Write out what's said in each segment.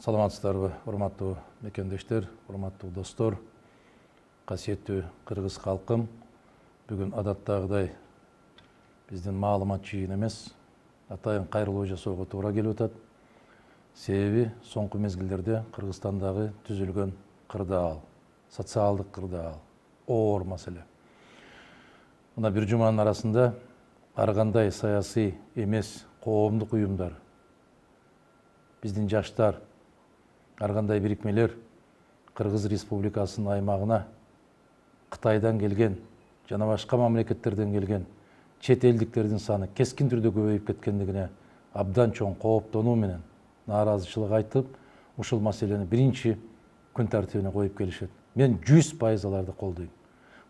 Саламатсыздарбы, урматтуу мекендештер, урматтуу достор, касиеттүү кыргыз калкым. Бүгүн адаттагыдай биздин маалымат жыйын эмес, атайын кайрылуу жасоого туура келип атат. Себеби соңку мезгилдерде Кыргызстандагы түзүлгөн кырдаал, социалдык кырдаал, оор маселе. Мына бир жуманын арасында ар кандай саясий эмес коомдук уюмдар, биздин жаштар, ар кандай бирикмелер Кыргыз Республикасынын аймагына Кытайдан келген жана башка мамлекеттерден келген чет элдиктердин саны кескин түрдө көбөйүп кеткендигине абдан чоң кооптонуу менен нааразычылык айтып, ушул маселени биринчи күн тартибине коюп келишет. Мен 100% аларды колдойм.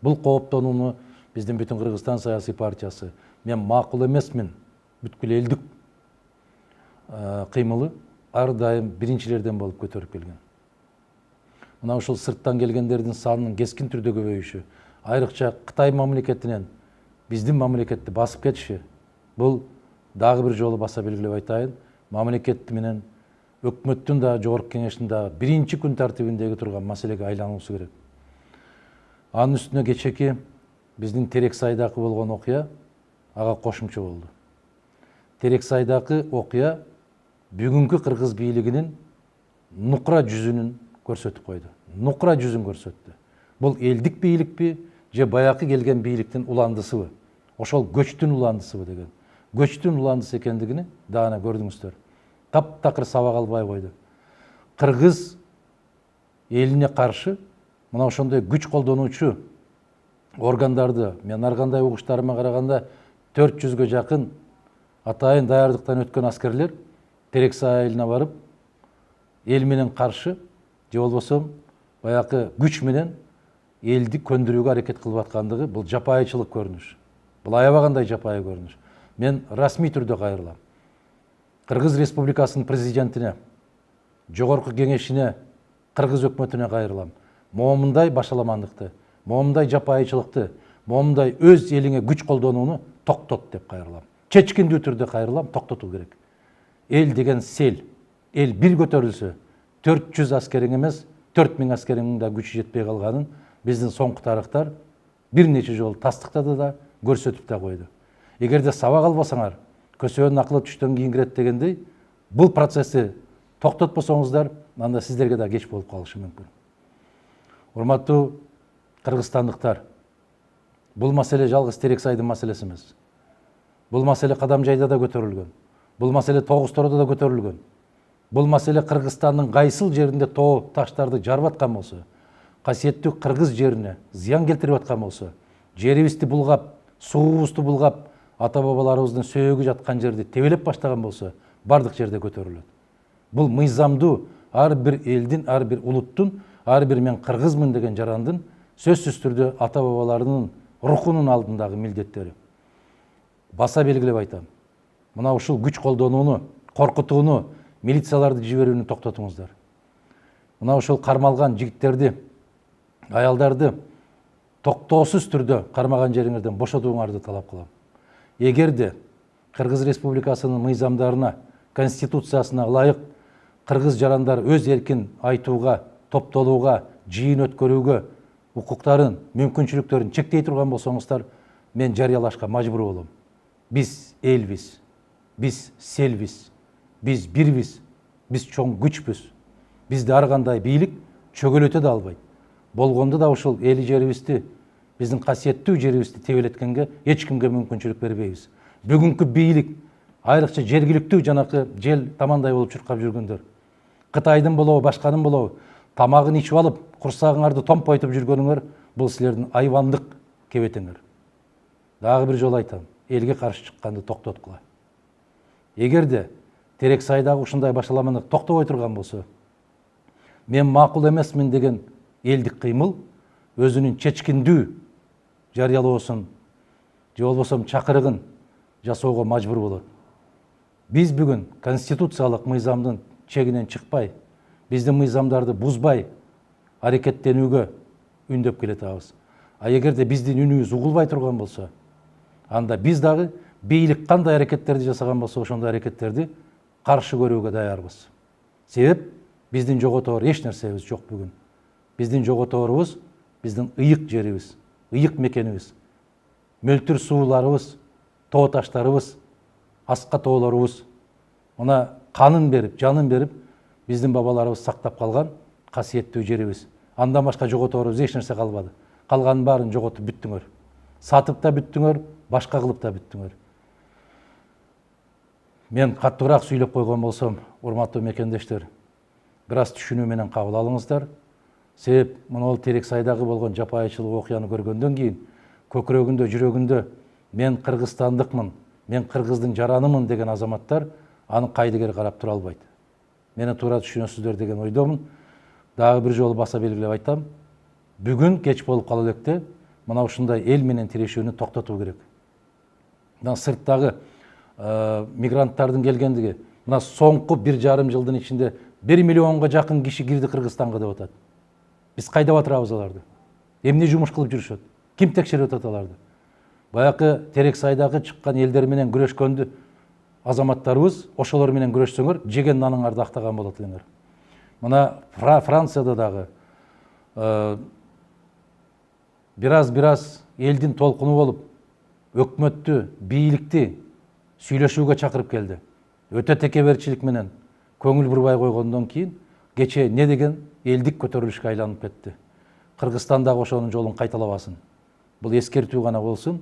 Бул кооптонууну биздин бүтүн Кыргызстан саясий партиясы мен макул эмесмин, бүткүл элдик кыймылы ар дайым биринчилерден болуп көтөрүп келген. Мына ушул сырттан келгендердин санынын кескин түрдө көбөйүшү, айрыкча Кытай мамлекетинен биздин мамлекетти басып кетиши, бул дагы бир жолу баса белгилеп айтайын, мамлекет менен өкмөттүн да жогорку кеңештин да биринчи күн тартибиндеги турган маселеге айлануусу керек. Анын үстүнө кечеки биздин Терексайдагы болгон окуя ага кошумча болду. Терексайдагы окуя бүгүнкү кыргыз бийлигинин нукра жүзүнүн көрсөтүп койду. Нукра жүзүн көрсөттү. Бул элдик бийликпи же баякы келген бийликтин уландысыбы? Ошол көчтүн уландысыбы деген. Көчтүн уландысы экендигини даана көрдүңүздөр. Таптакыр сабак албай койду. Кыргыз элине каршы мына ошондой күч колдонуучу органдарды мен ар кандай угуштарыма караганда 400гө жакын атайын даярдыктан өткөн аскерлер Терексай айылына барып эл менен каршы же болбосо баякы күч менен элди көндүрүүгө аракет кылып аткандыгы бул жапайычылык көрүнүш. Бул аябагандай жапайы көрүнүш. Мен расмий түрдө кайрылам. Кыргыз Республикасынын президентине, жогорку кеңешине, кыргыз өкмөтүнө кайрылам. Момундай башаламандыкты, момундай жапайычылыкты, момундай өз элиңе күч колдонууну токтот деп кайрылам. Чечкиндүү түрдө кайрылам, токтотуу керек. Эл деген сел, эл бир көтөрүлсө, 400 аскериң эмес, 4000 аскериңин да күчү жетпей калганын биздин соңку тарыхтар бир нече жолу тастыктады да, көрсөтүп да койду. Эгерде сабак албасаңар, көсөөнүн акылы түштөн кийин кирет дегендей, бул процессти токтотпосоңуздар, анда сиздерге да кеч болуп калышы мүмкүн. Урматтуу кыргызстандыктар, бул маселе жалгыз Терексайдын маселеси эмес. Бул маселе Кадамжайда да көтөрүлгөн. Бул маселе Тогуз Тороодо да көтөрүлгөн. Бул маселе Кыргызстандын кайсыл жеринде тоо таштарды жарып аткан болсо, касиеттүү кыргыз жерине зыян келтирип аткан болсо, жерибизди булгап, суубузду булгап, ата бабаларыбыздын сөөгү жаткан жерди тебелеп баштаган болсо, бардык жерде көтөрүлөт. Бул мыйзамдуу ар бир элдин, ар бир улуттун, ар бир мен кыргызмын деген жарандын сөзсүз түрдө ата бабаларынын рухунун алдындагы милдеттери. Баса белгилеп айтам. Мына ушул күч колдонууну, коркутууну, милицияларды жиберүүнү токтотуңуздар. Мына ушул кармалган жигиттерди, аялдарды токтоосуз түрдө кармаган жериңерден бошотууңарды талап кылам. Эгерде Кыргыз Республикасынын мыйзамдарына, конституциясына ылайык кыргыз жарандар өз эркин айтууга, топтолууга, жыйын өткөрүүгө укуктарын, мүмкүнчүлүктөрүн чектей турган болсоңуздар, мен жарыялашка мажбур болом. Биз элбиз, биз селбиз, биз бирбиз, биз чоң күчпүз. Бизди ар кандай бийлик чөгөлөтө да албайт. Болгондо да ушул эли жерибизди, биздин касиеттүү жерибизди тебелеткенге эч кимге мүмкүнчүлүк бербейбиз. Бүгүнкү бийлик, айрыкча жергиликтүү жанакы жел тамандай болуп чуркап жүргөндөр, Кытайдын болобу, башканын болобу, тамагын ичип алып, курсагыңарды томпойтуп жүргөнүңөр, бул силердин айвандык кебетеңер. Дагы бир жолу айтам, элге каршы чыкканды токтоткула. Эгерде Терексайдагы ушундай башаламандык токтобой турган болсо, мен макул эмесмин деген элдик кыймыл өзүнүн чечкиндүү жарыялоосун же болбосо чакырыгын жасоого мажбур болот. Биз бүгүн конституциялык мыйзамдын чегинен чыкпай, биздин мыйзамдарды бузбай аракеттенүүгө үндөп келатабыз. А эгерде биздин үнүбүз угулбай турган болсо, анда биз дагы бийлик кандай аракеттерди жасаган болсо, ошондой аракеттерди каршы көрүүгө даярбыз. Себеп Биздин жоготоор эч нерсебиз жок бүгүн. Биздин жоготорубуз биздин ыйык жерибиз, ыйык мекенибиз. Мөлтүр сууларыбыз, тоо таштарыбыз, аска тоолорубуз. Мына канын берип, жанын берип, биздин бабаларыбыз сактап калган касиеттүү жерибиз. Андан башка жоготорубуз эч нерсе калбады. Калганын баарын жоготуп бүттүңөр. Сатып да бүттүңөр, башка кылып да бүттүңөр. Мен каттуураак сүйлөп койгон болсом, урматтуу мекендештер, бир аз түшүнүү менен кабыл алыңыздар. Себеп монол Терексайдагы болгон жапайычылык окуяны көргөндөн кийин көкүрөгүндө, жүрөгүндө мен кыргызстандыкмын, мен кыргыздын жаранымын деген азаматтар аны кайдыгер карап тура албайт. Мени туура түшүнөсүздөр деген ойдомун. Дагы бир жолу баса белгилеп айтам. Бүгүн кеч болуп кала электе мына ушундай эл менен тирешүүнү токтотуу керек. Мына сырттагы мигранттардын келгендиги, мына соңку 1,5 жылдын ичинде 1 миллионго жакын киши кирди Кыргызстанга деп атат. Биз кайдап атырабыз аларды? Эмне жумуш кылып жүрүшөт? Ким текшерип атат аларды? Баягы Терексайдагы чыккан элдер менен күрөшкөндү азаматтарыбыз ошолор менен күрөшсөңөр, жеген наныңарды актаган болот элеңер. Мына Францияда дагы бир аз элдин толкуну болуп, өкмөттү, бийликти сүйлөшүүгө чакырып келди. Өтө текеберчилик менен көңүл бурбай койгондон кийин кече не деген элдик көтөрүлүшкө айланып кетти. Кыргызстандагы ошонун жолун кайталабасын. Бул эскертүү гана болсун.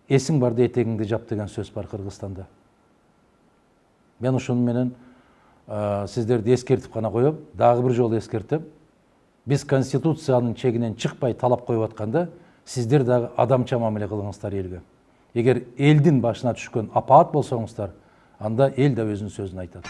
Эсиң барда этегиңди жап деген сөз бар Кыргызстанда. Мен ошону менен сиздерди эскертип гана коем. Дагы бир жолу эскертем. Биз конституциянын чегинен чыкпай талап коюп атканда, сиздер дагы адамча мамиле кылыңыздар элге. Эгер элдин башына түшкөн апаат болсоңуздар, анда эл да өзүнүн сөзүн айтат.